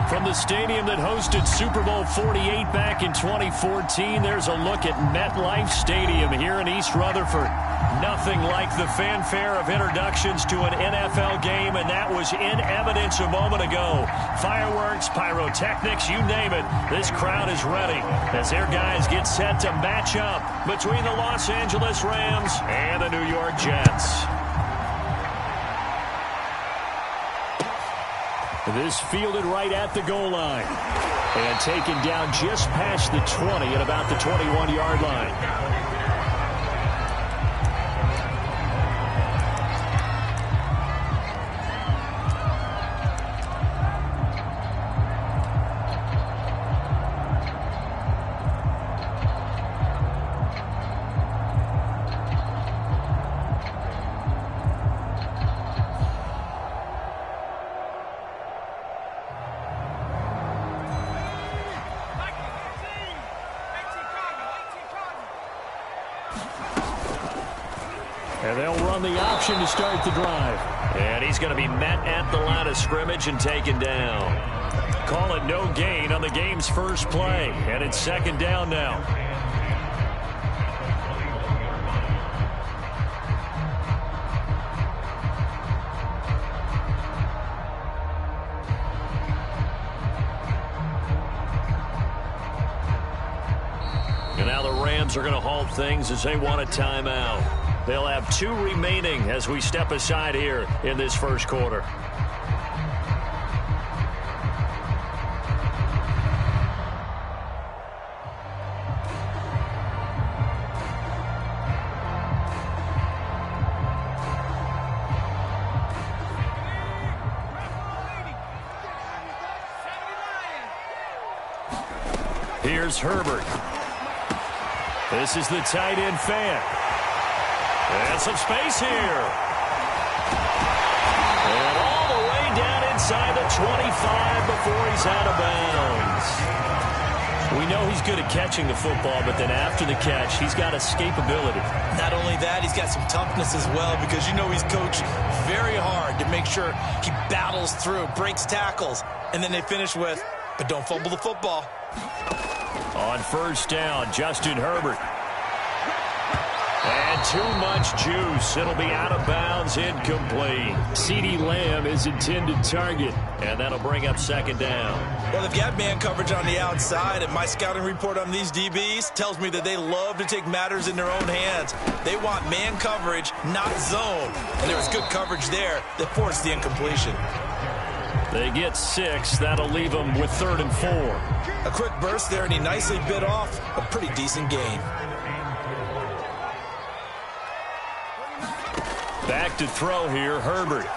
From the stadium that hosted Super Bowl 48 back in 2014, there's a look at MetLife Stadium here in East Rutherford. Nothing like the fanfare of introductions to an NFL game, and that was in evidence a moment ago. Fireworks, pyrotechnics, you name it. This crowd is ready as their guys get set to match up between the Los Angeles Rams and the New York Jets. This fielded right at the goal line and taken down just past the 20 at about the 21-yard line. And they'll run the option to start the drive. And he's going to be met at the line of scrimmage and taken down. Call it no gain on the game's first play. And it's second down now. And now the Rams are going to halt things as they want a timeout. They'll have 2 remaining as we step aside here in this first quarter. Here's Herbert. This is the tight end fan. And some space here. And all the way down inside the 25 before he's out of bounds. We know he's good at catching the football, but then after the catch, he's got escapability. Not only that, he's got some toughness as well, because you know he's coached very hard to make sure he battles through, breaks tackles, and then they finish with, but don't fumble the football. On first down, Justin Herbert. And too much juice. It'll be out of bounds, incomplete. CeeDee Lamb is intended target, and that'll bring up second down. Well, they've got man coverage on the outside, and my scouting report on these DBs tells me that they love to take matters in their own hands. They want man coverage, not zone. And there was good coverage there that forced the incompletion. They get 6. That'll leave them with 3rd and 4. A quick burst there, and he nicely bit off a pretty decent gain. Back to throw here, Herbert.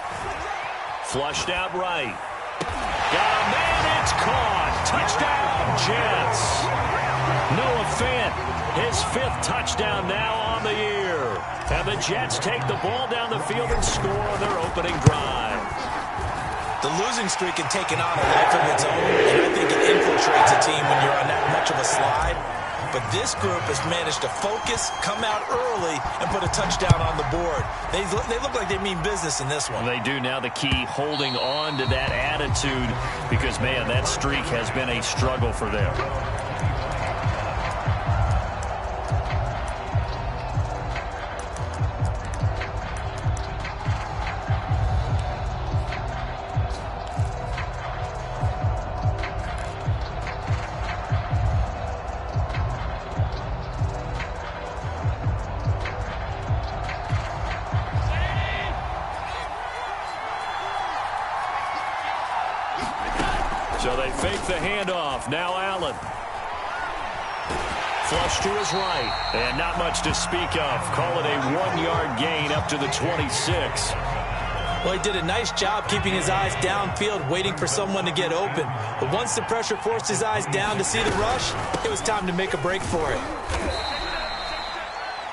Flushed out right. Got a man, it's caught. Touchdown, Jets. Noah Fant, his 5th touchdown now on the year. And the Jets take the ball down the field and score on their opening drive. The losing streak had taken on a life of its own, and I think it infiltrates a team when you're on that much of a slide. But this group has managed to focus, come out early, and put a touchdown on the board. They look like they mean business in this one. They do. Now the key, holding on to that attitude, because, man, that streak has been a struggle for them. So they fake the handoff. Now Allen. Flush to his right. And not much to speak of. Call it a 1-yard gain up to the 26. Well, he did a nice job keeping his eyes downfield, waiting for someone to get open. But once the pressure forced his eyes down to see the rush, it was time to make a break for it.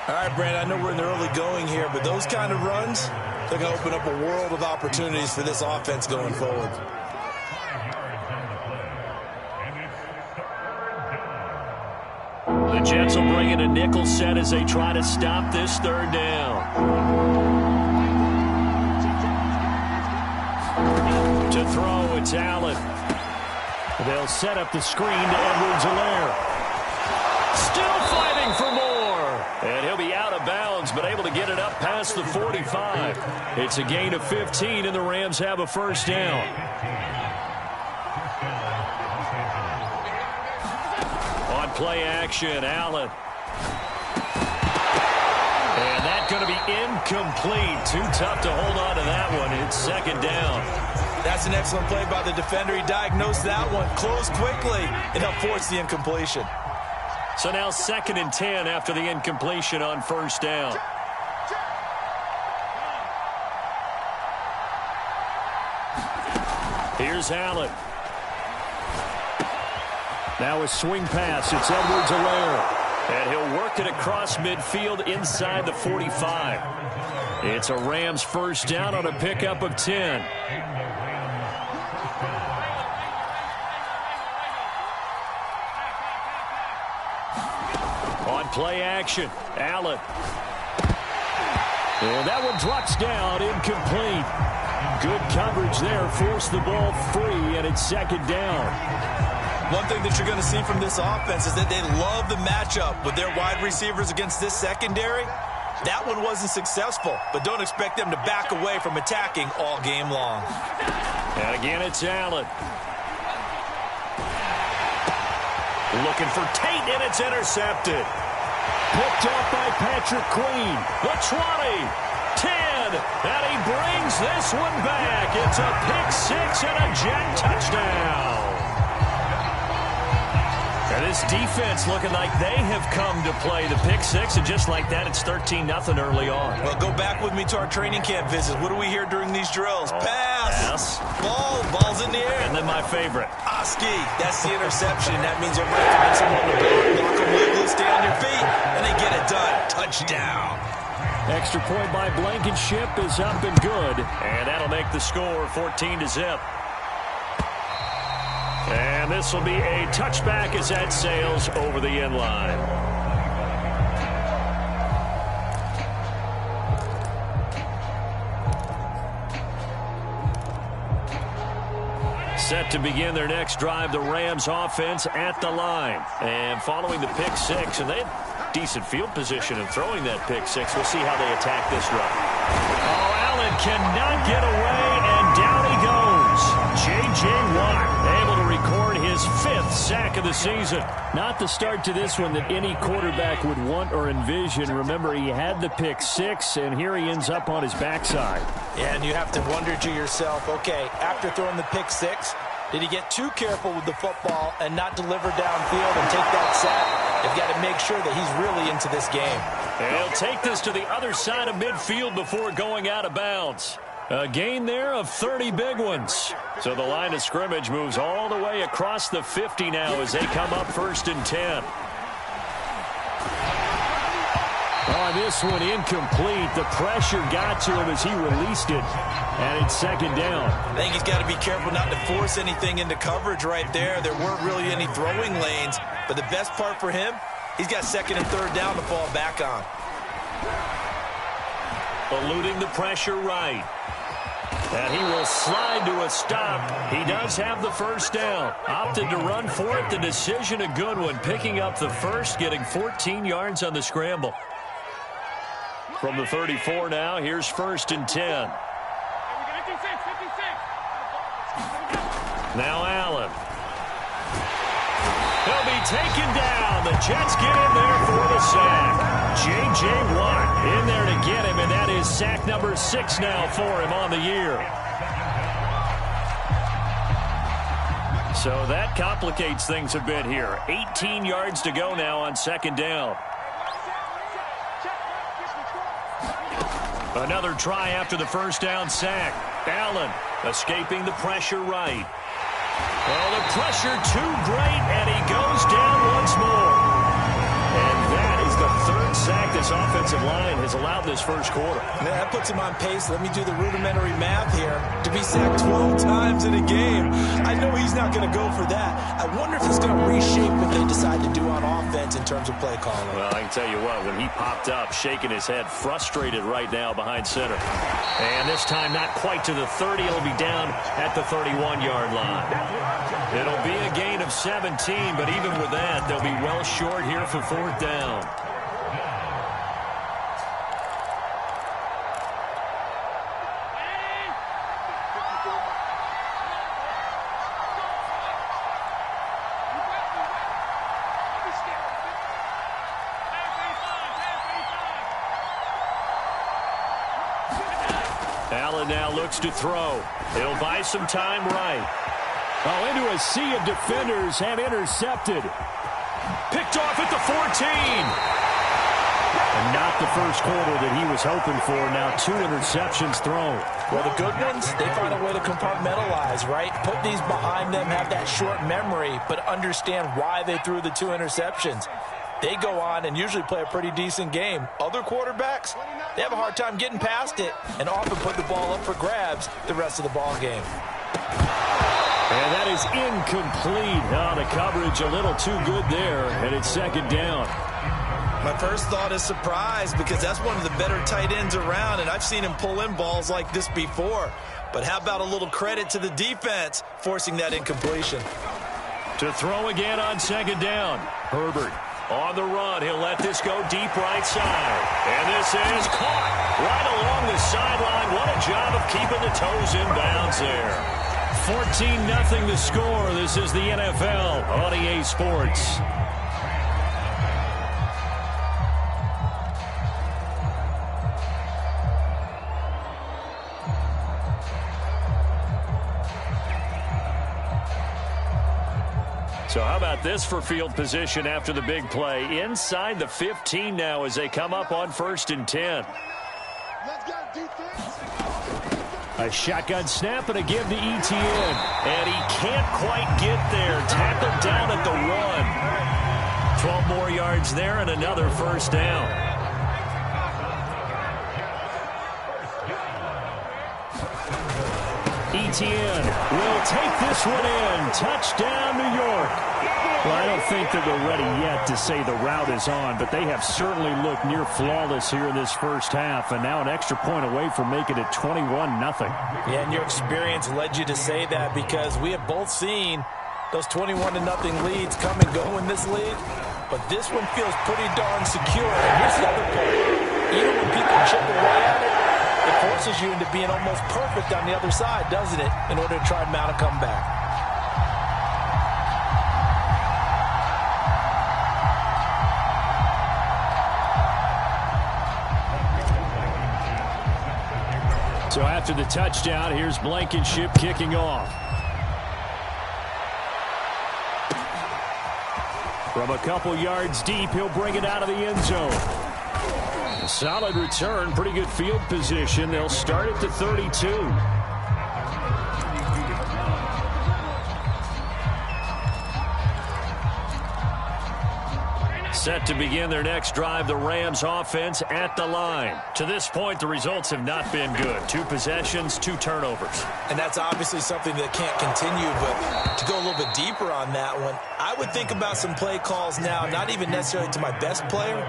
All right, Brandon, I know we're in the early going here, but those kind of runs, they're going to open up a world of opportunities for this offense going forward. The Jets will bring in a nickel set as they try to stop this 3rd down. To throw, it's Allen. They'll set up the screen to Edwards-Helaire. Still fighting for more. And he'll be out of bounds, but able to get it up past the 45. It's a gain of 15, and the Rams have a first down. On play action, Allen. And that's going to be incomplete. Too tough to hold on to that one. It's second down. That's an excellent play by the defender. He diagnosed that one, closed quickly, and helped force the incompletion. So now 2nd and 10 after the incompletion on first down. Here's Allen. Now a swing pass. It's Edwards-Helaire. And he'll work it across midfield inside the 45. It's a Rams first down on a pickup of 10. On play action, Allen. And that one drops down, incomplete. Good coverage there, forced the ball free, and it's second down. One thing that you're going to see from this offense is that they love the matchup with their wide receivers against this secondary. That one wasn't successful, but don't expect them to back away from attacking all game long. And again, it's Allen. Looking for Tate, and it's intercepted. Picked up by Patrick Queen. The 20, 10, and he brings this one back. It's a pick-6 and a Jet touchdown. And this defense looking like they have come to play the pick-6, and just like that, it's 13-0 early on. Well, go back with me to our training camp visits. What do we hear during these drills? Pass. Ball's in the air. And then my favorite. Ski. That's the interception. That means they're recommend someone to block them, wiggle, stay on your feet, and they get it done. Touchdown. Extra point by Blankenship is up and good. And that'll make the score 14-0. And this will be a touchback as that sails over the end line. Set to begin their next drive, the Rams offense at the line. And following the pick-6, and they had decent field position in throwing that pick-6. We'll see how they attack this run. Oh, Allen cannot get away, and down he goes. J.J. Watt able to record his 5th sack of the season. Not the start to this one that any quarterback would want or envision. Remember, he had the pick-6, and here he ends up on his backside. Yeah, and you have to wonder to yourself, okay, after throwing the pick-6, did he get too careful with the football and not deliver downfield and take that sack? They've got to make sure that he's really into this game. And he'll take this to the other side of midfield before going out of bounds. A gain there of 30 big ones. So the line of scrimmage moves all the way across the 50 now as they come up 1st and 10. Oh, this one incomplete. The pressure got to him as he released it. And it's second down. I think he's got to be careful not to force anything into coverage right there. There weren't really any throwing lanes. But the best part for him, he's got 2nd and 3rd down to fall back on. Eluding the pressure right. And he will slide to a stop. He does have the first down. Opted to run for it. The decision a good one. Picking up the first, getting 14 yards on the scramble. From the 34 now, here's 1st and 10. Now Allen. He'll be taken down. The Jets get in there for the sack. J.J. Watt in there to get him, and that is sack number 6 now for him on the year. So that complicates things a bit here. 18 yards to go now on 2nd down. Another try after the first down sack. Allen escaping the pressure right. Well, the pressure too great, and he goes down once more. And that is the 3rd sack this offensive line has allowed this first quarter. Man, that puts him on pace. Let me do the rudimentary math here. To be sacked 12 times in a game. I know he's not going to go for that. I wonder if he's going to reshape what they decide to do on offense in terms of play calling. Well, I can tell you what, when he popped up, shaking his head, frustrated right now behind center. And this time not quite to the 30. It'll be down at the 31-yard line. It'll be a of 17, but even with that, they'll be well short here for fourth down. Allen now looks to throw. He'll buy some time right. Oh, into a sea of defenders and intercepted. Picked off at the 14. And not the first quarter that he was hoping for. Now 2 interceptions thrown. Well, the good ones, they find a way to compartmentalize, right? Put these behind them, have that short memory, but understand why they threw the 2 interceptions. They go on and usually play a pretty decent game. Other quarterbacks, they have a hard time getting past it and often put the ball up for grabs the rest of the ball game. And that is incomplete. Oh, the coverage a little too good there, and it's second down. My first thought is surprise because that's one of the better tight ends around, and I've seen him pull in balls like this before. But how about a little credit to the defense forcing that incompletion? To throw again on second down. Herbert on the run. He'll let this go deep right side. And this is caught right along the sideline. What a job of keeping the toes in bounds there. 14-0 the score. This is the NFL on EA Sports. So how about this for field position after the big play? Inside the 15 now as they come up on 1st and 10. A shotgun snap and a give to Etienne. And he can't quite get there. Tackled down at the 1. 12 more yards there and another first down. Etienne will take this one in. Touchdown, New York. Well, I don't think that we're ready yet to say the route is on, but they have certainly looked near flawless here in this first half, and now an extra point away from making it 21-0. Yeah, and your experience led you to say that because we have both seen those 21-0 leads come and go in this league, but this one feels pretty darn secure. And here's the other part. Even when people chip away at it, it forces you into being almost perfect on the other side, doesn't it, in order to try and mount a comeback. So after the touchdown, here's Blankenship kicking off. From a couple yards deep, he'll bring it out of the end zone. A solid return, pretty good field position. They'll start at the 32. Set to begin their next drive, the Rams offense at the line. To this point, the results have not been good. 2 possessions, 2 turnovers. And that's obviously something that can't continue, but to go a little bit deeper on that one, I would think about some play calls now, not even necessarily to my best player,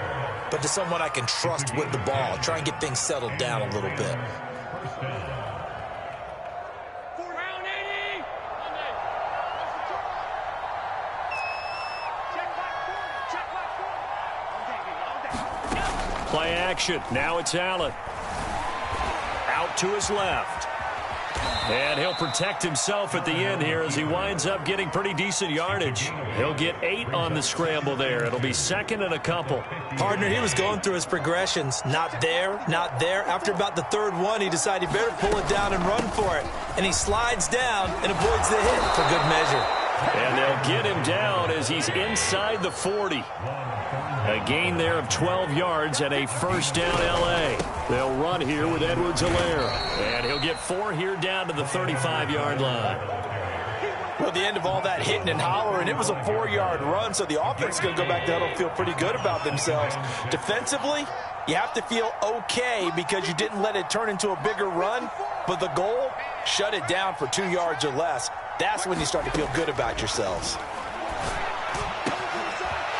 but to someone I can trust with the ball. Try and get things settled down a little bit. Play action. Now it's Allen. Out to his left. And he'll protect himself at the end here as he winds up getting pretty decent yardage. He'll get 8 on the scramble there. It'll be 2nd and a couple. Partner, he was going through his progressions. Not there, not there. After about the 3rd one, he decided he better pull it down and run for it. And he slides down and avoids the hit for good measure. And they'll get him down as he's inside the 40. A gain there of 12 yards and a first down L.A. They'll run here with Edwards-Helaire. And he'll get 4 here down to the 35-yard line. Well, the end of all that hitting and hollering, it was a 4-yard run, so the offense is going to go back to huddle and feel pretty good about themselves. Defensively, you have to feel okay because you didn't let it turn into a bigger run, but the goal, shut it down for 2 yards or less. That's when you start to feel good about yourselves.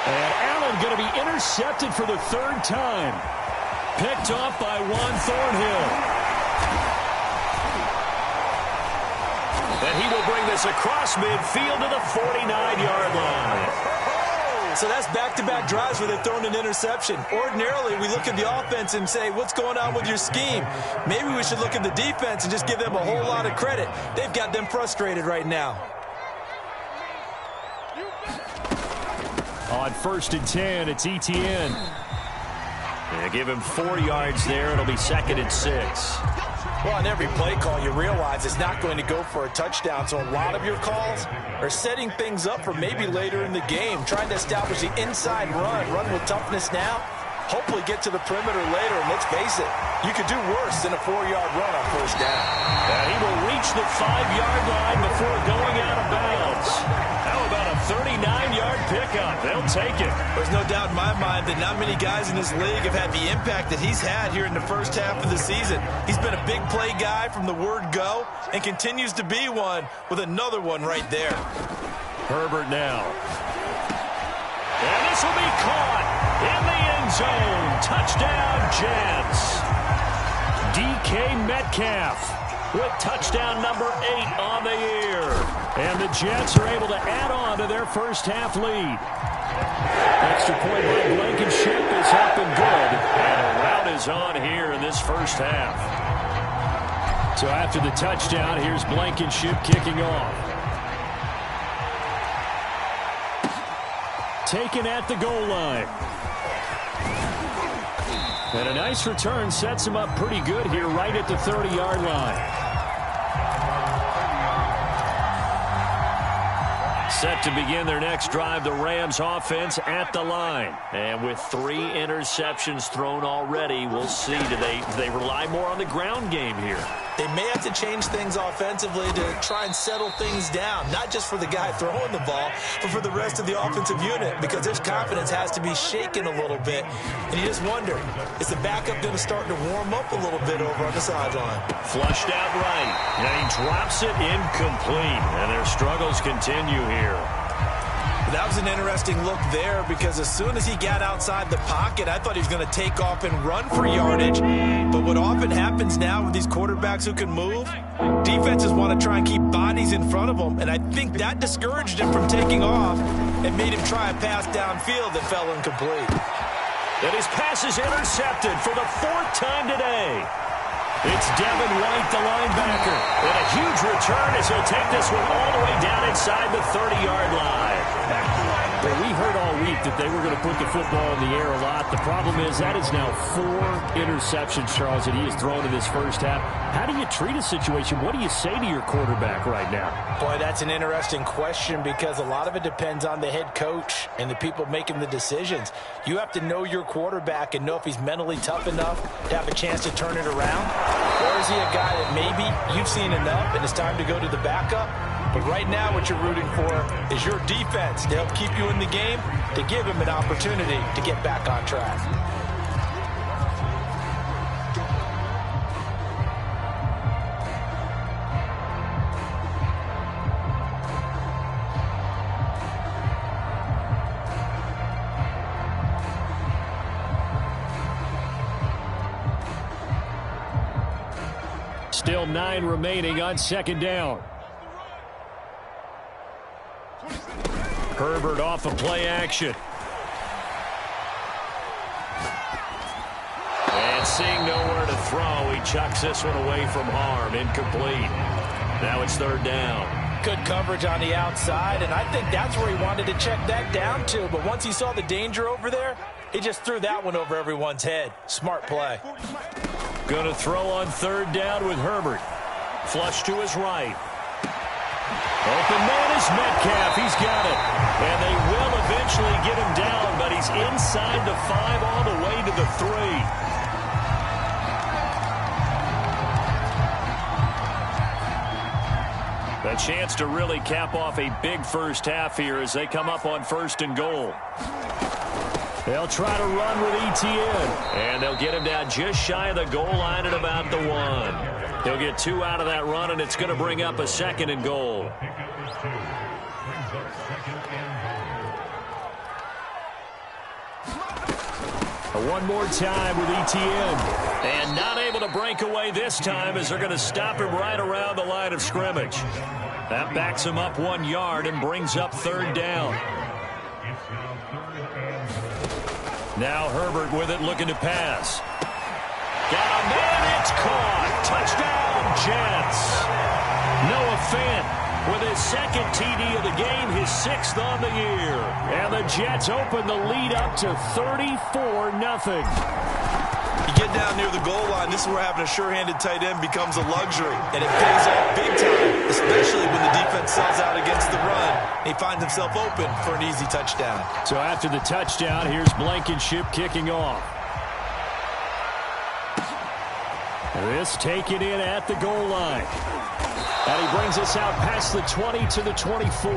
And Allen going to be intercepted for the 3rd time. Picked off by Juan Thornhill. And he will bring this across midfield to the 49-yard So that's back-to-back drives where they've thrown an interception. Ordinarily, we look at the offense and say, what's going on with your scheme? Maybe we should look at the defense and just give them a whole lot of credit. They've got them frustrated right now. On 1st and 10, it's Etienne. Yeah, give him 4 yards there. It'll be 2nd and 6. Well, on every play call, you realize it's not going to go for a touchdown. So a lot of your calls are setting things up for maybe later in the game, trying to establish the inside run with toughness now, hopefully get to the perimeter later. And let's face it, you could do worse than a 4-yard run on 1st down. He will reach the 5-yard line before going out of bounds. How about a 39-yard pickup? They'll take it. There's no doubt in my mind that not many guys in this league have had the impact that he's had here in the first half of the season. He's been a big play guy from the word go and continues to be one with another one right there. Herbert now. And this will be caught in the end zone. Touchdown, Jets. DK Metcalf with touchdown number 8 on the year. And the Jets are able to add on to their first half lead. Extra point by Blankenship is up and good. And a rout is on here in this first half. So after the touchdown, here's Blankenship kicking off. Taken at the goal line. And a nice return sets him up pretty good here right at the 30-yard line. Set to begin their next drive, the Rams offense at the line. And with 3 interceptions thrown already, we'll see. Do they rely more on the ground game here? They may have to change things offensively to try and settle things down, not just for the guy throwing the ball, but for the rest of the offensive unit, because their confidence has to be shaken a little bit. And you just wonder, is the backup going to start to warm up a little bit over on the sideline? Flushed out right, and he drops it incomplete, and their struggles continue here. That was an interesting look there, because as soon as he got outside the pocket, I thought he was going to take off and run for yardage. But what often happens now with these quarterbacks who can move, defenses want to try and keep bodies in front of them, and I think that discouraged him from taking off and made him try a pass downfield that fell incomplete. And his pass is intercepted for the 4th time today. It's Devin White, the linebacker, and a huge return as he'll take this one all the way down inside the 30-yard line. Well, we heard all week that they were going to put the football in the air a lot. The problem is that is now 4 interceptions, Charles, that he has thrown in this first half. How do you treat a situation? What do you say to your quarterback right now? Boy, that's an interesting question, because a lot of it depends on the head coach and the people making the decisions. You have to know your quarterback and know if he's mentally tough enough to have a chance to turn it around. Or is he a guy that maybe you've seen enough and it's time to go to the backup? But right now what you're rooting for is your defense to help keep you in the game, to give him an opportunity to get back on track. Still 9 remaining on 2nd down. Herbert off of play action. And seeing nowhere to throw, he chucks this one away from harm. Incomplete. Now it's 3rd down. Good coverage on the outside, and I think that's where he wanted to check that down to. But once he saw the danger over there, he just threw that one over everyone's head. Smart play. Going to throw on 3rd down with Herbert. Flush to his right. Open man is Metcalf. He's got it. And they will eventually get him down, but he's inside the 5 all the way to the 3. A chance to really cap off a big first half here as they come up on 1st and goal. They'll try to run with Etienne. And they'll get him down just shy of the goal line at about the 1. He'll get 2 out of that run, and it's going to bring up a 2nd and goal. One more time with Etienne. And not able to break away this time as they're going to stop him right around the line of scrimmage. That backs him up 1 yard and brings up 3rd down. Now Herbert with it, looking to pass. Got a man, it's caught. Touchdown, Jets. Noah Fant with his second TD of the game, his 6th on the year. And the Jets open the lead up to 34-0. You get down near the goal line, this is where having a sure-handed tight end becomes a luxury. And it pays off big time, especially when the defense sells out against the run. He finds himself open for an easy touchdown. So after the touchdown, here's Blankenship kicking off. This taken in at the goal line. And he brings us out past the 20 to the 24.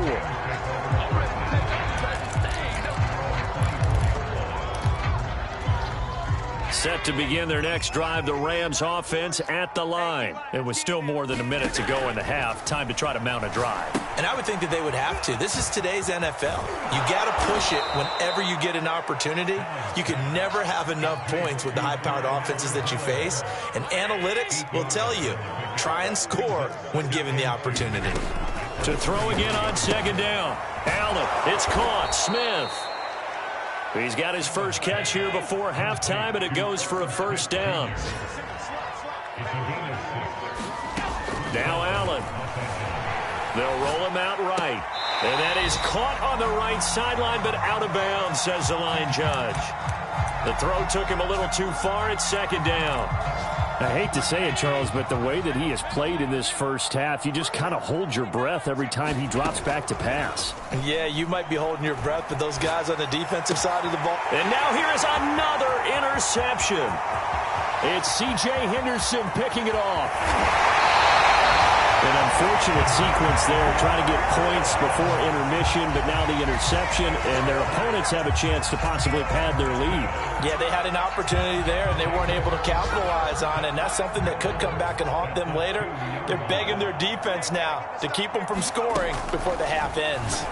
Set to begin their next drive, the Rams offense at the line. It was still more than a minute to go in the half. Time to try to mount a drive. And I would think that they would have to. This is today's NFL. You got to push it whenever you get an opportunity. You can never have enough points with the high-powered offenses that you face. And analytics will tell you, try and score when given the opportunity. To throw again on second down. Allen, it's caught. Smith. He's got his first catch here before halftime, and it goes for a first down. Now Allen. They'll roll him out right. And that is caught on the right sideline, but out of bounds, says the line judge. The throw took him a little too far. It's second down. I hate to say it, Charles, but the way that he has played in this first half, you just kind of hold your breath every time he drops back to pass. Yeah, you might be holding your breath, but those guys on the defensive side of the ball. And now here is another interception. It's C.J. Henderson picking it off. An unfortunate sequence there, trying to get points before intermission, but now the interception, and their opponents have a chance to possibly pad their lead. Yeah, they had an opportunity there, and they weren't able to capitalize on it, and that's something that could come back and haunt them later. They're begging their defense now to keep them from scoring before the half ends.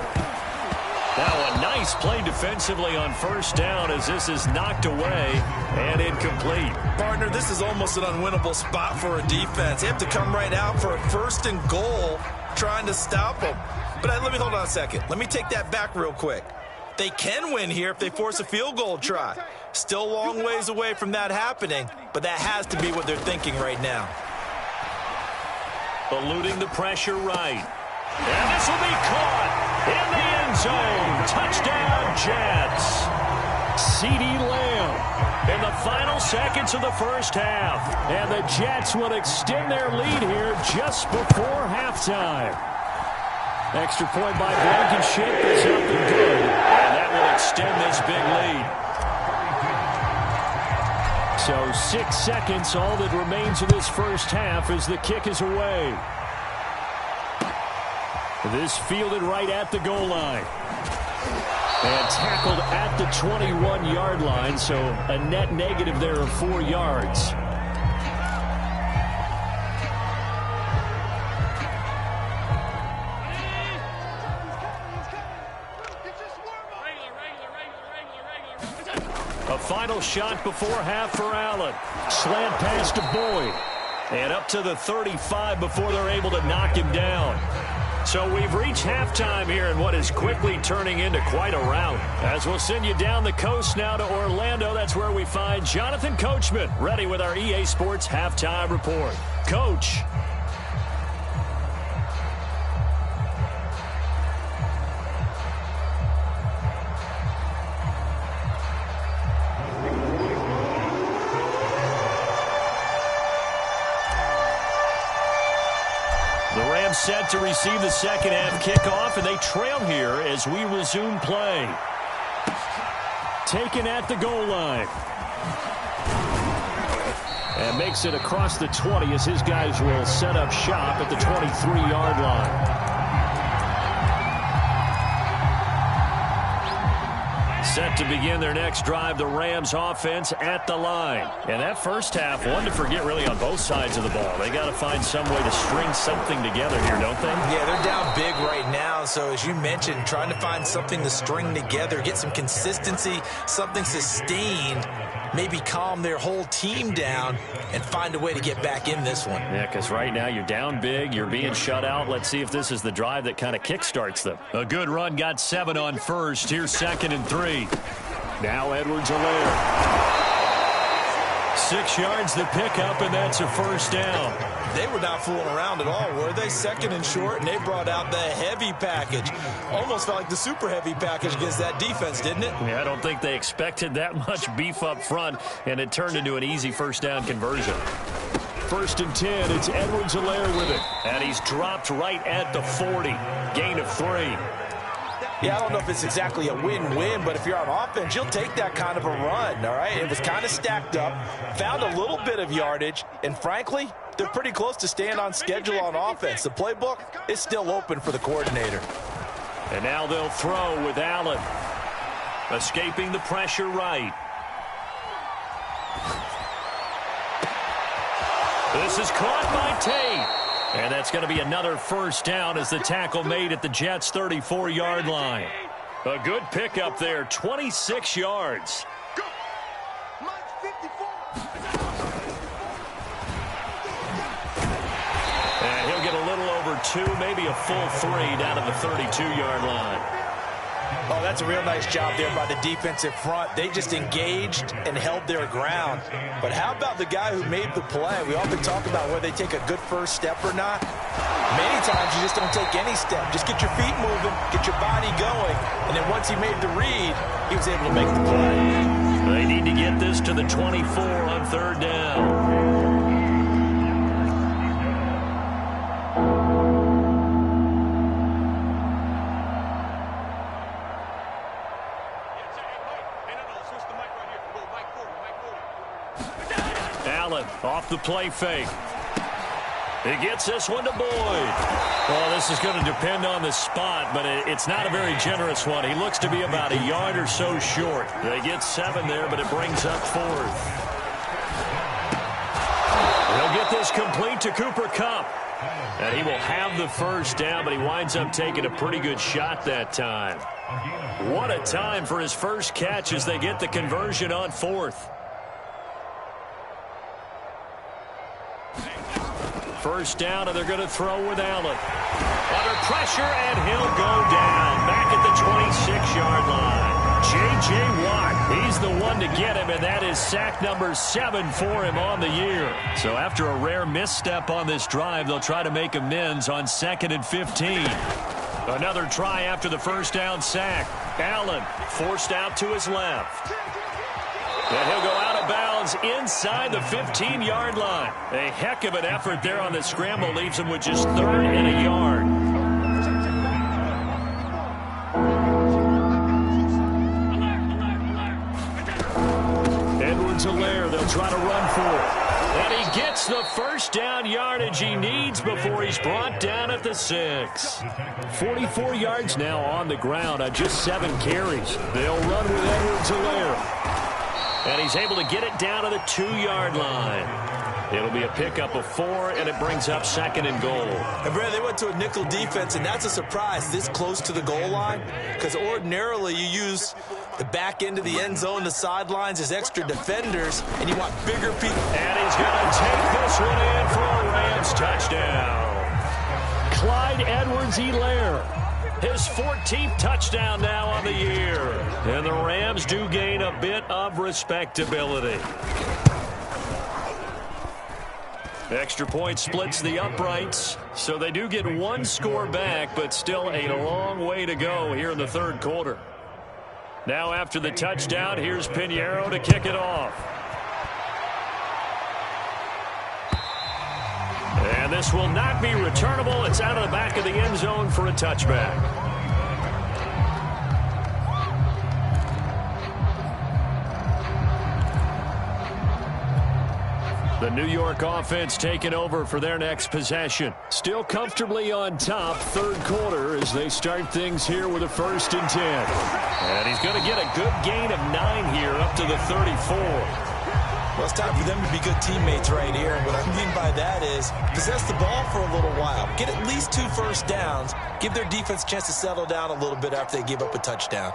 Now a nice play defensively on first down as this is knocked away and incomplete. Partner, this is almost an unwinnable spot for a defense. They have to come right out for a first and goal trying to stop them. But let me hold on a second. Let me take that back real quick. They can win here if they force a field goal try. Still a long ways away from that happening, but that has to be what they're thinking right now. Eluding the pressure right. And this will be caught in the end zone. Touchdown, Jets. CeeDee Lamb in the final seconds of the first half. And the Jets will extend their lead here just before halftime. Extra point by Blankenship is up and good. And that will extend this big lead. So 6 seconds, all that remains of this first half as the kick is away. This fielded right at the goal line. And tackled at the 21-yard line, so a net negative there of 4 yards. A final shot before half for Allen. Slant pass to Boyd. And up to the 35 before they're able to knock him down. So we've reached halftime here in what is quickly turning into quite a rout. As we'll send you down the coast now to Orlando, that's where we find Jonathan Coachman, ready with our EA Sports Halftime Report. Coach. Set to receive the second half kickoff, and they trail here as we resume play. Taken at the goal line. And makes it across the 20 as his guys will set up shop at the 23-yard line. Set to begin their next drive, the Rams offense at the line. And that first half, one to forget really on both sides of the ball. They got to find some way to string something together here, don't they? Yeah, they're down big right now. So as you mentioned, trying to find something to string together, get some consistency, something sustained. maybe calm their whole team down and find a way to get back in this one. Yeah, because right now you're down big, you're being shut out. Let's see if this is the drive that kind of kickstarts them. A good run, got 7 on first. Here's 2nd and 3. Now Edwards-Helaire. 6 yards the pickup, and that's a first down. They were not fooling around at all, were they? 2nd and short, and they brought out the heavy package. Almost felt like the super heavy package against that defense, didn't it? Yeah, I don't think they expected that much beef up front, and it turned into an easy first down conversion. 1st and 10, it's Edwards-Helaire with it. And he's dropped right at the 40. Gain of 3. Yeah, I don't know if it's exactly a win-win, but if you're on offense, you'll take that kind of a run, all right? It was kind of stacked up, found a little bit of yardage, and frankly, they're pretty close to staying on schedule on offense. The playbook is still open for the coordinator. And now they'll throw with Allen. Escaping the pressure right. This is caught by Tate. And that's going to be another first down as the tackle made at the Jets' 34-yard line. A good pickup there, 26 yards. And he'll get a little over 2, maybe a full 3 down at the 32-yard line. Oh, that's a real nice job there by the defensive front. They just engaged and held their ground. But how about the guy who made the play? We often talk about whether they take a good first step or not. Many times you just don't take any step. Just get your feet moving, get your body going, and then once he made the read, he was able to make the play. They need to get this to the 24 on 3rd down. Allen off the play fake. He gets this one to Boyd. Well, this is going to depend on the spot, but it's not a very generous one. He looks to be about a yard or so short. They get 7 there, but it brings up 4th. He'll get this complete to Cooper Kupp. And he will have the first down, but he winds up taking a pretty good shot that time. What a time for his first catch as they get the conversion on 4th. First down, and they're going to throw with Allen. Under pressure, and he'll go down. Back at the 26-yard line. J.J. Watt, he's the one to get him, and that is sack number 7 for him on the year. So after a rare misstep on this drive, they'll try to make amends on 2nd and 15. Another try after the first down sack. Allen forced out to his left. And he'll go out of bounds inside the 15-yard line. A heck of an effort there on the scramble. Leaves him with just 3rd and a yard. Edwards-Helaire, they'll try to run for it. And he gets the first down yardage he needs before he's brought down at the 6. 44 yards now on the ground on just 7 carries. They'll run with Edwards-Helaire. And he's able to get it down to the 2-yard line. It'll be a pickup of 4, and it brings up 2nd and goal. And Brad, they went to a nickel defense, and that's a surprise this close to the goal line, because ordinarily you use the back end of the end zone, the sidelines as extra defenders, and you want bigger people. And he's going to take this one in for a Rams touchdown. Clyde Edwards-Helaire. His 14th touchdown now on the year. And the Rams do gain a bit of respectability. Extra point splits the uprights, so they do get 1 score back, but still a long way to go here in the 3rd quarter. Now after the touchdown, here's Pinheiro to kick it off. And this will not be returnable. It's out of the back of the end zone for a touchback. The New York offense taking over for their next possession. Still comfortably on top, 3rd quarter as they start things here with a 1st and 10. And he's going to get a good gain of 9 here up to the 34. Well, it's time for them to be good teammates right here. And what I mean by that is possess the ball for a little while. Get at least 2 first downs. Give their defense a chance to settle down a little bit after they give up a touchdown.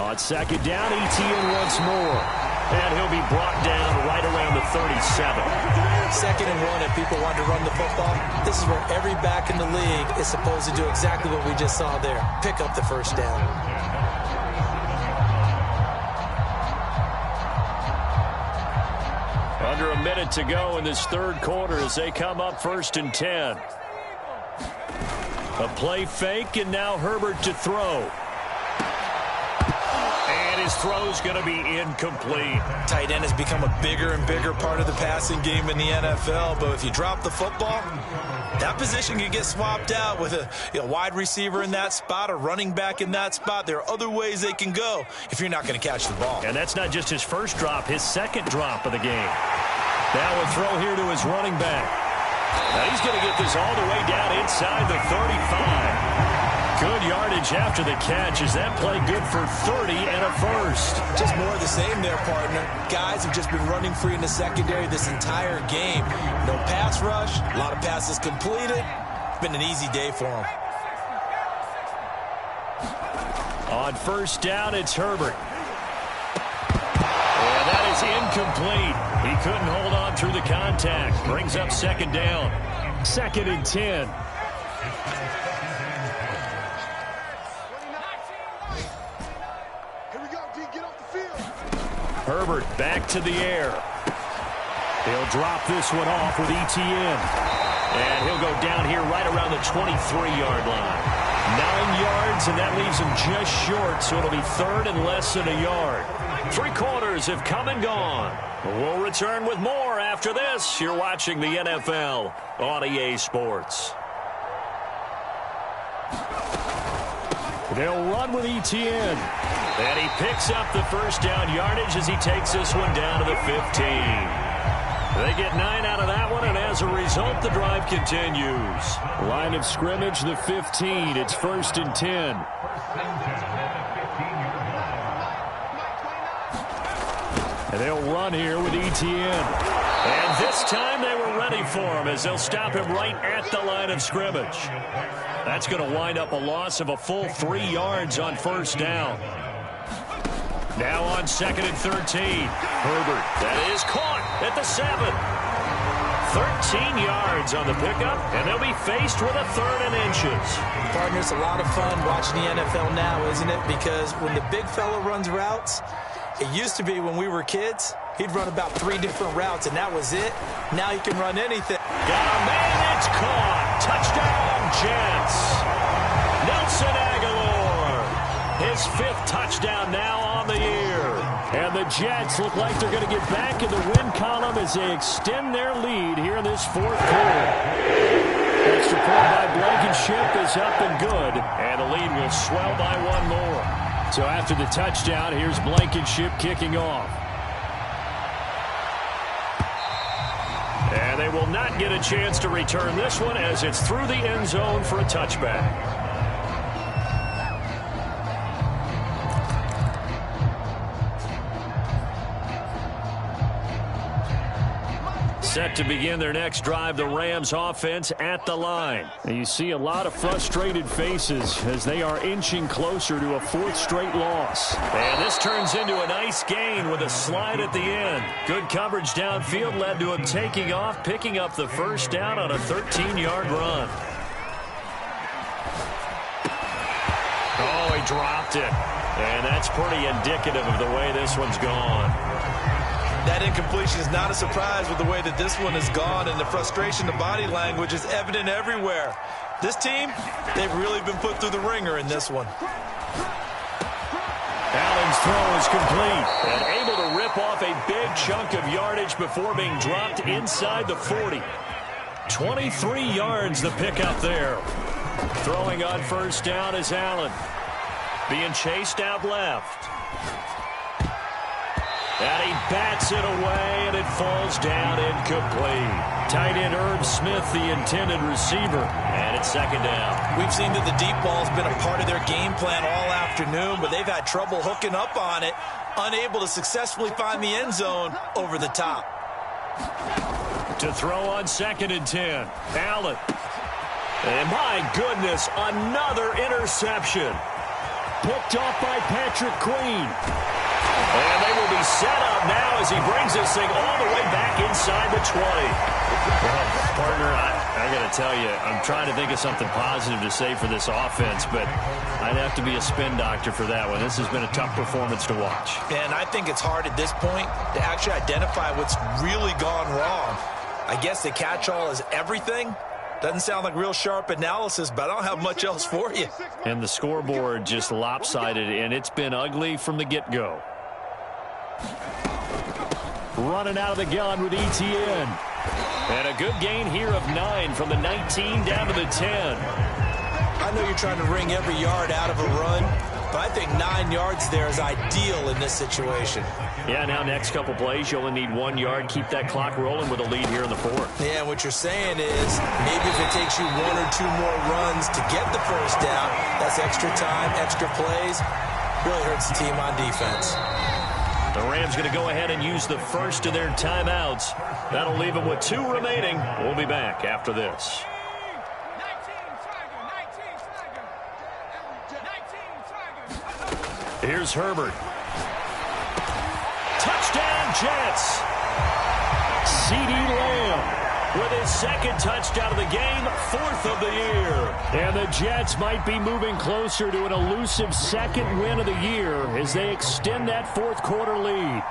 On second down, ETN once more. And he'll be brought down right around the 37. 2nd and 1, if people want to run the football, this is where every back in the league is supposed to do exactly what we just saw there. Pick up the first down. Under a minute to go in this third quarter as they come up 1st and 10. A play fake, and now Herbert to throw. And his throw's going to be incomplete. Tight end has become a bigger and bigger part of the passing game in the NFL, but if you drop the football, that position can get swapped out with a wide receiver in that spot, a running back in that spot. There are other ways they can go if you're not going to catch the ball. And that's not just his first drop, his second drop of the game. Now a throw here to his running back. Now he's going to get this all the way down inside the 35. Good yardage after the catch. Is that play good for 30 and a first? Just more of the same there, partner. Guys have just been running free in the secondary this entire game. No pass rush, a lot of passes completed. It's been an easy day for them. On first down, it's Herbert. And that is incomplete. He couldn't hold on through the contact. Brings up second down. 2nd and 10. Herbert back to the air. He'll drop this one off with ETN. And he'll go down here right around the 23-yard line. 9 yards, and that leaves him just short, so it'll be 3rd and less than a yard. 3 quarters have come and gone. We'll return with more after this. You're watching the NFL on EA Sports. They'll run with ETN. And he picks up the first down yardage as he takes this one down to the 15. They get 9 out of that one, and as a result, the drive continues. Line of scrimmage, the 15. It's 1st and 10. And they'll run here with ETN. And this time they were ready for him as they'll stop him right at the line of scrimmage. That's going to wind up a loss of a full 3 yards on first down. Now on 2nd and 13. Herbert, that is caught at the 7. 13 yards on the pickup, and they'll be faced with a 3rd and inches. Partner, it's a lot of fun watching the NFL now, isn't it? Because when the big fella runs routes, it used to be when we were kids, he'd run about 3 different routes, and that was it. Now he can run anything. Got a man, it's caught. Touchdown, Jets. Nelson Aguilar. His 5th touchdown now on the year. And the Jets look like they're going to get back in the win column as they extend their lead here in this 4th quarter. Extra point by Blankenship is up and good. And the lead will swell by 1 more. So after the touchdown, here's Blankenship kicking off. And they will not get a chance to return this one as it's through the end zone for a touchback. Set to begin their next drive, the Rams offense at the line. And you see a lot of frustrated faces as they are inching closer to a 4th straight loss. And this turns into a nice gain with a slide at the end. Good coverage downfield led to him taking off, picking up the first down on a 13-yard run. Oh, he dropped it. And that's pretty indicative of the way this one's gone. That incompletion is not a surprise with the way that this one has gone, and the frustration, the body language is evident everywhere. This team, they've really been put through the ringer in this one. Allen's throw is complete and able to rip off a big chunk of yardage before being dropped inside the 40. 23 yards the pickup there. Throwing on first down is Allen. Being chased out left. And he bats it away, and it falls down incomplete. Tight end Herb Smith, the intended receiver, and it's 2nd down. We've seen that the deep ball's been a part of their game plan all afternoon, but they've had trouble hooking up on it, unable to successfully find the end zone over the top. To throw on 2nd and 10, Allen. And my goodness, another interception. picked off by Patrick Queen. And they will be set up now as he brings this thing all the way back inside the 20. Well, partner, I got to tell you, I'm trying to think of something positive to say for this offense, but I'd have to be a spin doctor for that one. This has been a tough performance to watch. And I think it's hard at this point to actually identify what's really gone wrong. I guess the catch-all is everything. Doesn't sound like real sharp analysis, but I don't have much else for you. And the scoreboard just lopsided, and it's been ugly from the get-go. Running out of the gun with ETN. And a good gain here of 9 from the 19 down to the 10. I know you're trying to wring every yard out of a run, but I think 9 yards there is ideal in this situation. Yeah, now next couple plays, you only need 1 yard. Keep that clock rolling with a lead here in the 4th. Yeah, what you're saying is maybe if it takes you 1 or 2 more runs to get the first down, that's extra time, extra plays. Really hurts the team on defense. The Rams going to go ahead and use the first of their timeouts. That'll leave them with 2 remaining. We'll be back after this. Here's Herbert. Touchdown, Jets. CeeDee Lamb with his 2nd touchdown of the game, 4th of the year. And the Jets might be moving closer to an elusive 2nd win of the year as they extend that 4th quarter lead.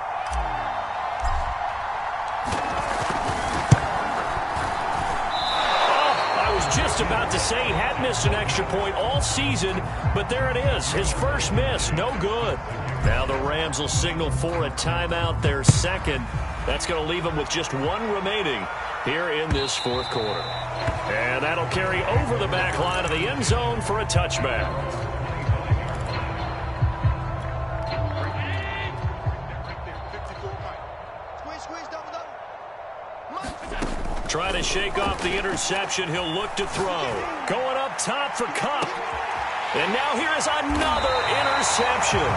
Just about to say he had missed an extra point all season, but there it is. His first miss, no good. Now the Rams will signal for a timeout, their 2nd. That's going to leave them with just 1 remaining here in this 4th quarter. And that'll carry over the back line of the end zone for a touchback. Trying to shake off the interception. He'll look to throw. Going up top for Kupp. And now here is another interception.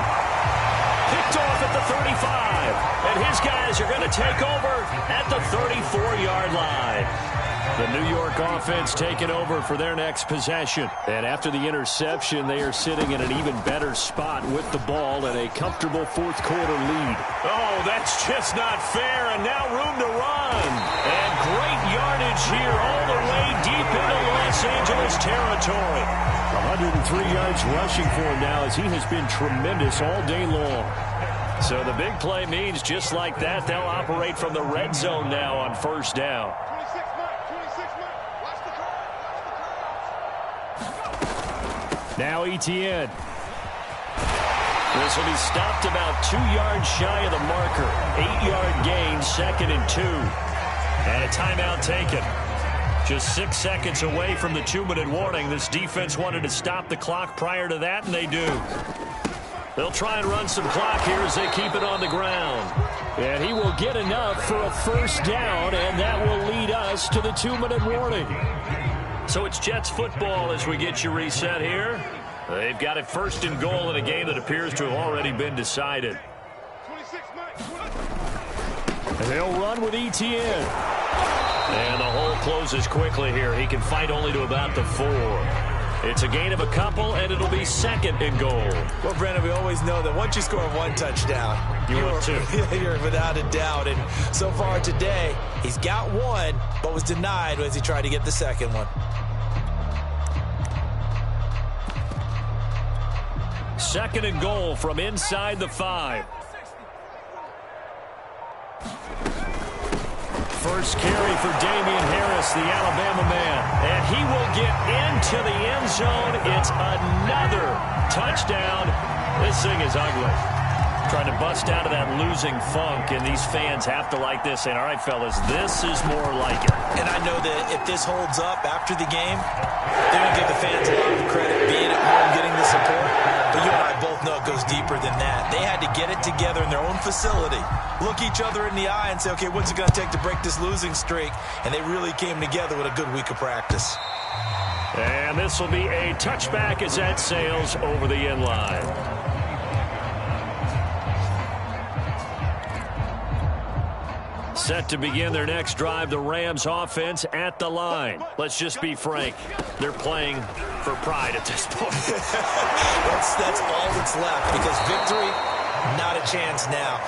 Picked off at the 35. And his guys are going to take over at the 34-yard line. The New York offense taking over for their next possession. And after the interception, they are sitting in an even better spot with the ball and a comfortable 4th quarter lead. Oh, that's just not fair. And now room to run. And great yardage here all the way deep into Los Angeles territory. 103 yards rushing for him now as he has been tremendous all day long. So the big play means just like that, they'll operate from the red zone now on 1st down. Now ETN. This will be stopped about 2 yards shy of the marker. 8-yard gain, 2nd and 2. And a timeout taken. Just 6 seconds away from the 2-minute warning. This defense wanted to stop the clock prior to that, and they do. They'll try and run some clock here as they keep it on the ground. And he will get enough for a 1st down, and that will lead us to the 2-minute warning. So it's Jets football as we get you reset here. They've got it 1st and goal in a game that appears to have already been decided. And they'll run with ETN. And the hole closes quickly here. He can fight only to about the 4. It's a gain of a couple, and it'll be 2nd and goal. Well, Brandon, we always know that once you score 1 touchdown, you're without a doubt. And so far today, he's got 1, but was denied as he tried to get the 2nd one. 2nd and goal from inside the 5. First carry for Damian Harris, the Alabama man. And he will get into the end zone. It's another touchdown. This thing is ugly. Trying to bust out of that losing funk, and these fans have to like this. Saying, all right, fellas, this is more like it. And I know that if this holds up after the game, they're going to give the fans a lot of credit being at home, getting the support. But you and I both know it goes deeper than that. They had to get it together in their own facility, look each other in the eye and say, okay, what's it going to take to break this losing streak? And they really came together with a good week of practice. And this will be a touchback as that sails over the end line. Set to begin their next drive, the Rams offense at the line. Let's just be frank. They're playing for pride at this point. That's all seconds left because victory, not a chance now.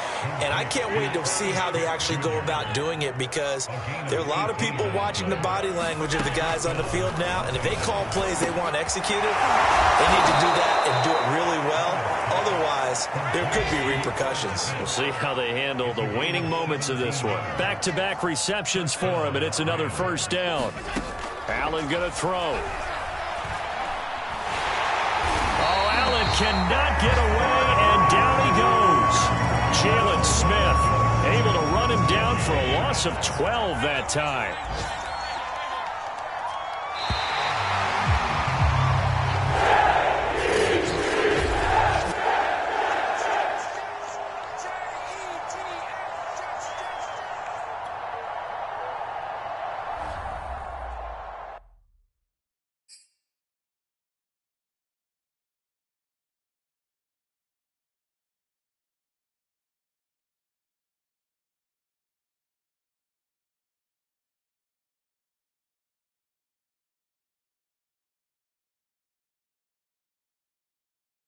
And I can't wait to see how they actually go about doing it, because there are a lot of people watching the body language of the guys on the field now, and if they call plays they want executed, they need to do that and do it really well. Otherwise, there could be repercussions. We'll see how they handle the waning moments of this one. Back-to-back receptions for him, and it's another first down. Allen going to throw. Oh, Allen cannot get away, and down he goes. Jalen Smith able to run him down for a loss of 12 that time.